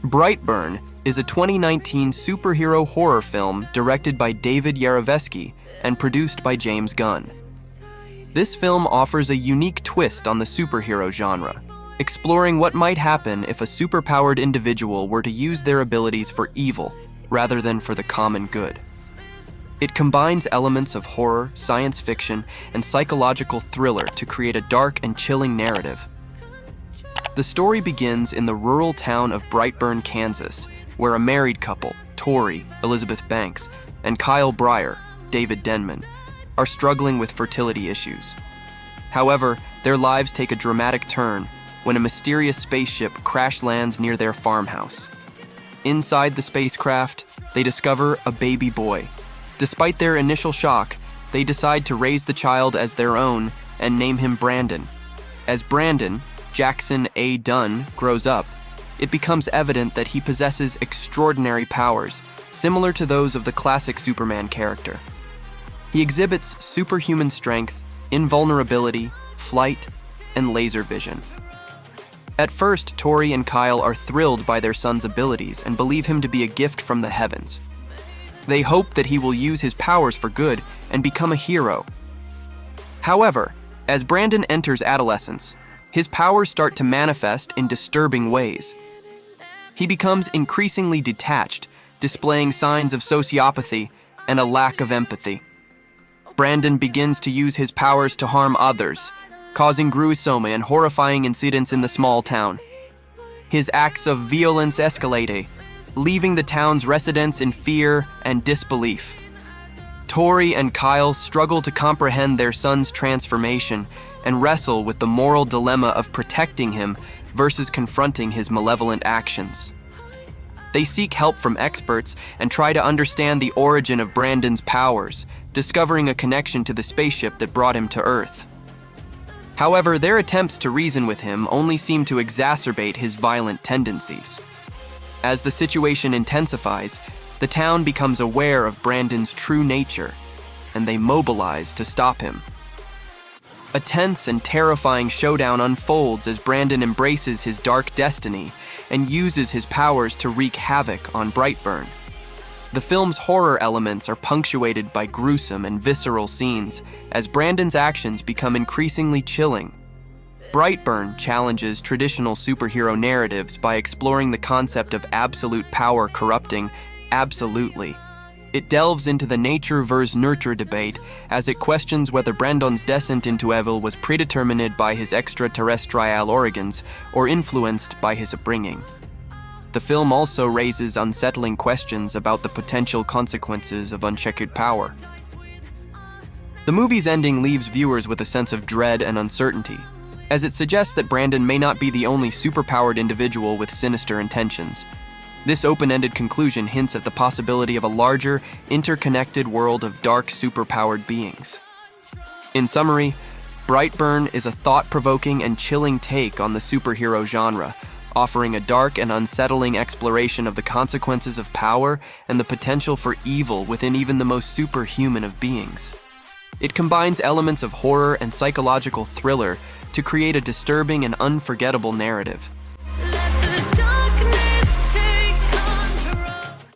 Brightburn is a 2019 superhero horror film directed by David Yarovesky and produced by James Gunn. This film offers a unique twist on the superhero genre, exploring what might happen if a superpowered individual were to use their abilities for evil rather than for the common good. It combines elements of horror, science fiction, and psychological thriller to create a dark and chilling narrative. The story begins in the rural town of Brightburn, Kansas, where a married couple, Tori, Elizabeth Banks, and Kyle Breyer, David Denman, are struggling with fertility issues. However, their lives take a dramatic turn when a mysterious spaceship crash lands near their farmhouse. Inside the spacecraft, they discover a baby boy. Despite their initial shock, they decide to raise the child as their own and name him Brandon. As Brandon, Jackson A. Dunn, grows up, it becomes evident that he possesses extraordinary powers, similar to those of the classic Superman character. He exhibits superhuman strength, invulnerability, flight, and laser vision. At first, Tori and Kyle are thrilled by their son's abilities and believe him to be a gift from the heavens. They hope that he will use his powers for good and become a hero. However, as Brandon enters adolescence, his powers start to manifest in disturbing ways. He becomes increasingly detached, displaying signs of sociopathy and a lack of empathy. Brandon begins to use his powers to harm others, causing gruesome and horrifying incidents in the small town. His acts of violence escalate, leaving the town's residents in fear and disbelief. Tori and Kyle struggle to comprehend their son's transformation and wrestle with the moral dilemma of protecting him versus confronting his malevolent actions. They seek help from experts and try to understand the origin of Brandon's powers, discovering a connection to the spaceship that brought him to Earth. However, their attempts to reason with him only seem to exacerbate his violent tendencies. As the situation intensifies, the town becomes aware of Brandon's true nature, and they mobilize to stop him. A tense and terrifying showdown unfolds as Brandon embraces his dark destiny and uses his powers to wreak havoc on Brightburn. The film's horror elements are punctuated by gruesome and visceral scenes as Brandon's actions become increasingly chilling. Brightburn challenges traditional superhero narratives by exploring the concept of absolute power corrupting absolutely. It delves into the nature versus nurture debate as it questions whether Brandon's descent into evil was predetermined by his extraterrestrial origins or influenced by his upbringing. The film also raises unsettling questions about the potential consequences of unchecked power. The movie's ending leaves viewers with a sense of dread and uncertainty, as it suggests that Brandon may not be the only superpowered individual with sinister intentions. This open-ended conclusion hints at the possibility of a larger, interconnected world of dark, superpowered beings. In summary, Brightburn is a thought-provoking and chilling take on the superhero genre, offering a dark and unsettling exploration of the consequences of power and the potential for evil within even the most superhuman of beings. It combines elements of horror and psychological thriller to create a disturbing and unforgettable narrative.